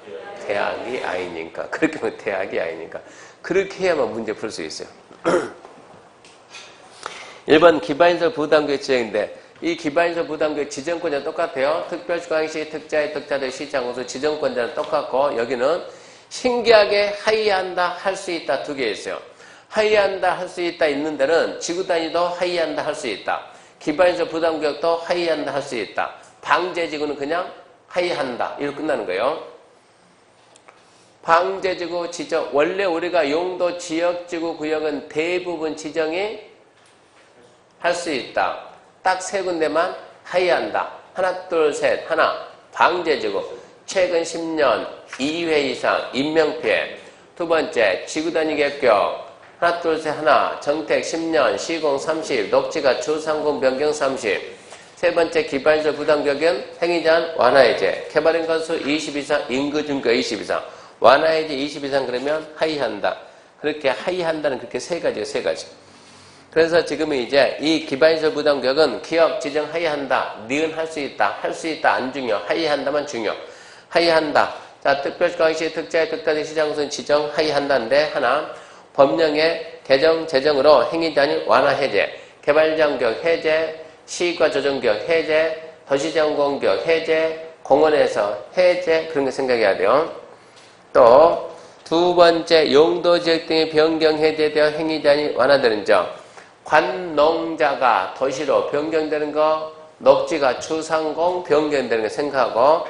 대학이 아니니까. 그렇게 하면 대학이 아니니까. 그렇게 해야만 문제 풀 수 있어요. 1번 기반시설 부담구역 지정인데 이 기반시설 부담구역 지정권자는 똑같아요. 특별시 광역시 특자의 특자대 시장으로서 지정권자는 똑같고 여기는 신기하게 하이한다 할 수 있다 두 개 있어요. 하이한다 할 수 있다 있는 데는 지구단위도 하이한다 할 수 있다. 기반시설 부담구역도 하이한다 할 수 있다. 방제지구는 그냥 하이한다. 이렇게 끝나는 거예요. 방제지구 지정. 원래 우리가 용도 지역지구 구역은 대부분 지정이 할 수 있다. 딱 세 군데만 하이한다. 하나, 둘, 셋. 하나, 방제지구. 최근 10년 2회 이상 인명피해. 두 번째, 지구단위 계획. 하나, 둘, 셋. 하나, 정택 10년, 시공 30, 녹지가 주상공 변경 30. 세 번째 기반시설 부담구역은 행위제한 완화해제, 개발인 건수 20 이상, 인구 증가 20 이상, 완화해제 20 이상 그러면 하이한다. 그렇게 하이한다는 그렇게 세 가지. 그래서 지금은 이제 이 기반시설 부담구역은 기업 지정 하이한다. 니은 할 수 있다 안 중요. 하이한다만 중요. 하이한다. 자 특별시 광역시 특자의 특단의 시장우선 지정 하이한다인데 하나 법령의 개정 제정으로 행위제한 완화해제, 개발장구역 해제. 시과 조정구역 해제, 도시정공구역 해제, 공원에서 해제 그런 거 생각해야 돼요. 또 두 번째 용도지역 등의 변경 해제되어 행위제한이 완화되는 점. 관농자가 도시로 변경되는 거, 녹지가 주상공 변경되는 거 생각하고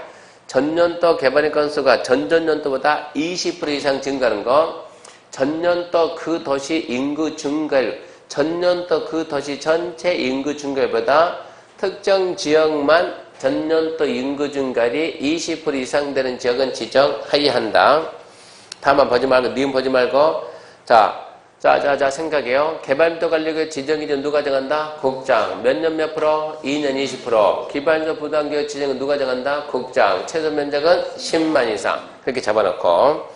전년도 개발인 건수가 전전년도보다 20% 이상 증가하는 거, 전년도 그 도시 인구 증가율 전년도 그 도시 전체 인구 증가율보다 특정 지역만 전년도 인구 증가율이 20% 이상 되는 지역은 지정하여야 한다. 다만 보지 말고, 니은 보지 말고, 자, 자, 생각해요. 개발도 관리구 지정기준 누가 정한다? 국장. 몇 년 몇 프로? 2년 20%. 기반서 부담교육 지정은 누가 정한다? 국장. 최소 면적은 10만 이상. 그렇게 잡아놓고.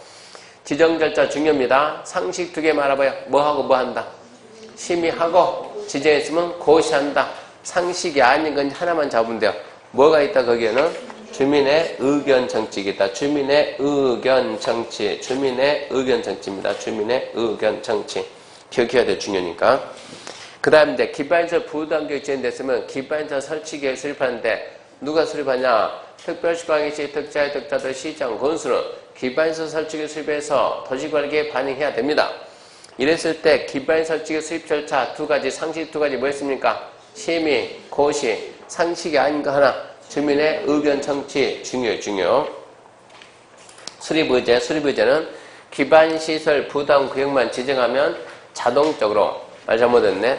지정 절차 중요합니다. 상식 2개 말아봐요. 뭐 하고 뭐 한다? 심의하고, 지정했으면 고시한다. 상식이 아닌 건 하나만 잡으면 돼요. 뭐가 있다, 거기에는? 주민의 의견 정치가 있다. 주민의 의견 정치. 주민의 의견 정치입니다. 주민의 의견 정치. 기억해야 돼, 중요하니까. 그 다음 이제 기반시설 부담교육 지정됐으면 기반시설 설치계획 수립하는데 누가 수립하냐? 특별시 광역시 특자의 특자들 시장 건수는 기반시설 설치계획 수립해서 도시관리계획에 반영해야 됩니다. 이랬을 때 기반시설 설치계획 수립 절차 2가지, 상식 2가지 뭐였습니까? 심의, 고시, 상식이 아닌 거 하나. 주민의 의견 청취 중요. 수립의제는 기반시설 부담구역만 지정하면 자동적으로, 말 잘못했네.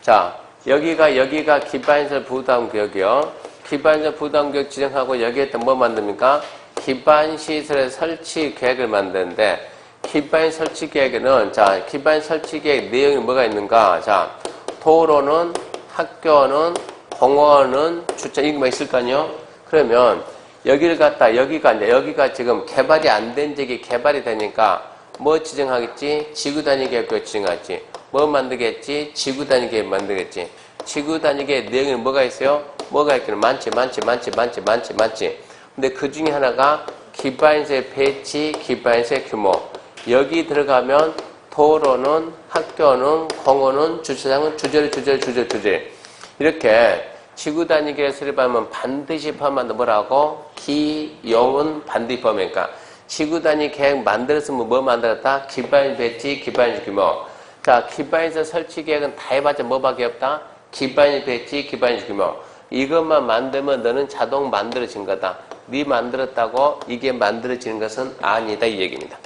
자, 여기가 기반시설 부담구역이요. 기반시설 부담구역 지정하고 여기에 또 뭐 만듭니까? 기반시설의 설치 계획을 만드는데, 기반시설 설치 계획에는, 자, 기반시설 설치 계획 내용이 뭐가 있는가? 자, 도로는, 학교는, 공원은 주차 이거 뭐 있을 거 아니요? 그러면 여기를 갖다 여기가 지금 개발이 안 된 지역이 개발이 되니까 뭐 지정하겠지? 지구 단위 계획을 지정하겠지. 뭐 만들겠지? 지구 단위 계획 만들겠지. 지구 단위 계획 내용에는 뭐가 있어요? 뭐가 있기는 많지. 근데 그 중에 하나가 기반시설 배치, 기반시설 규모. 여기 들어가면 도로는, 학교는, 공원은, 주차장은 주저리. 이렇게 지구 단위 계획 수립하면 반드시 포함한다. 뭐라고? 기여운 반드시 포함하니까. 지구 단위 계획 만들었으면 뭐 만들었다? 기반 배치, 기반 규모. 자, 기반시설 설치 계획은 다 해봤자 뭐밖에 없다? 기반 배치, 기반 규모. 이것만 만들면 너는 자동 만들어진 거다. 네 만들었다고 이게 만들어지는 것은 아니다. 이 얘기입니다.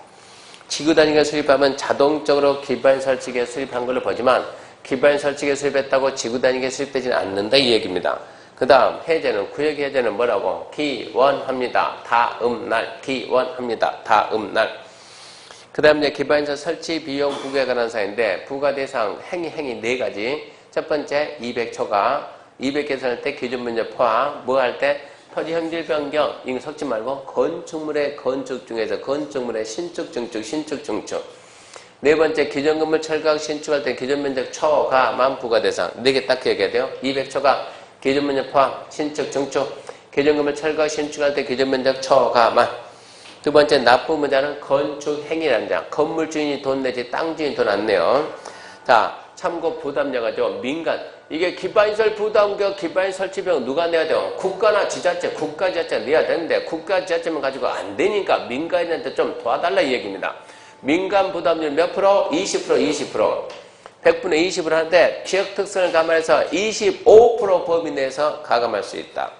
지구 단위 계획 수립하면 자동적으로 기반 설치 계획 수립한 걸로 보지만 기반 설치계 수립했다고 지구 단위계 수립되지는 않는다 이 얘기입니다. 그 다음 해제는 구역 해제는 뭐라고? 기원합니다. 다음날 기원합니다. 다음날. 그 다음 이제 기반시설 설치 비용 부과에 관한 사항인데 부과 대상 행위 4가지. 첫 번째 200초가 200 계산할 때 기준 면적 포함 뭐 할 때 토지 형질 변경 이거 섞지 말고 건축물의 건축 중에서 건축물의 신축 증축. 4번째, 기존 건물 철거하고 신축할 때 기존 면적 초과만 부과 대상. 4개 딱 얘기해야 돼요. 200초가 기존 면적 포함, 신축, 증축. 기존 건물 철거하고 신축할 때 기존 면적 초과만. 2번째, 납부 문자는 건축 행위라는 장. 건물 주인이 돈 내지 땅 주인이 돈 안 내요. 자, 참고 부담자가죠. 민간. 이게 기반시설 부담구역, 기반시설 설치비용 누가 내야 돼요? 국가나 지자체, 국가 지자체가 내야 되는데 국가 지자체만 가지고 안 되니까 민간인한테 좀 도와달라 이 얘기입니다. 민간 부담률 몇 프로? 20%. 100분의 20을 하는데 지역 특성을 감안해서 25% 범위 내에서 가감할 수 있다.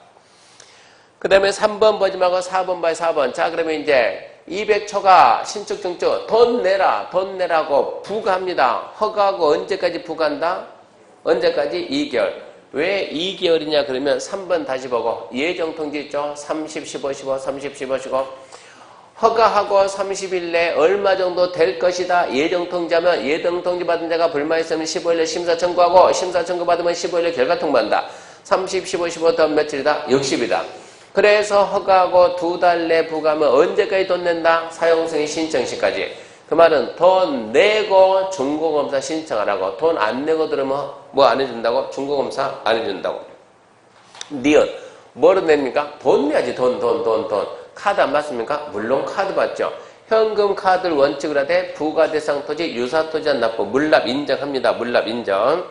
그 다음에 3번 보지 말고 4번 봐요. 4번. 자, 그러면 이제 200초가 신축 증축 돈 내라고 부과합니다. 허가하고 언제까지 부과한다? 언제까지? 2개월. 왜 2개월이냐 그러면 3번 다시 보고 예정통지 있죠? 30, 15, 15. 허가하고 30일 내에 얼마 정도 될 것이다. 예정통지하면 예정통지 받은 자가 불만있으면 15일 내 심사 청구하고 심사 청구 받으면 15일 내 결과 통보한다. 30, 15 더 며칠이다? 60이다. 그래서 허가하고 2달 내 부과하면 언제까지 돈 낸다? 사용승인 신청 시까지. 그 말은 돈 내고 중고검사 신청하라고. 돈 안 내고 들으면 뭐 안 해준다고? 중고검사 안 해준다고. 니은 뭐로 냅니까? 돈 내야지. 돈. 카드 안 받습니까? 물론 카드 받죠. 현금 카드를 원칙으로 하되 부과대상 토지 유사토지한 납부 물납 인정합니다. 물납 인정.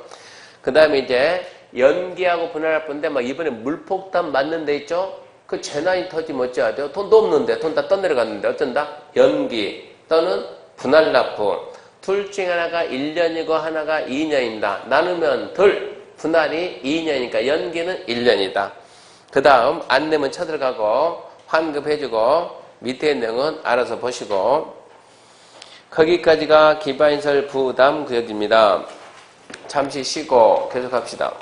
그 다음에 이제 연기하고 분할할 건데 막 이번에 물폭탄 맞는 데 있죠? 그 재난이 터지면 어찌해야 돼요? 돈도 없는데 돈 다 떠내려갔는데 어쩐다? 연기 또는 분할 납부. 둘 중에 하나가 1년이고 하나가 2년입니다. 나누면 둘. 분할이 2년이니까 연기는 1년이다. 그 다음 안 내면 쳐들어가고 환급해주고 밑에 내용은 알아서 보시고 거기까지가 기반시설 부담 구역입니다. 잠시 쉬고 계속합시다.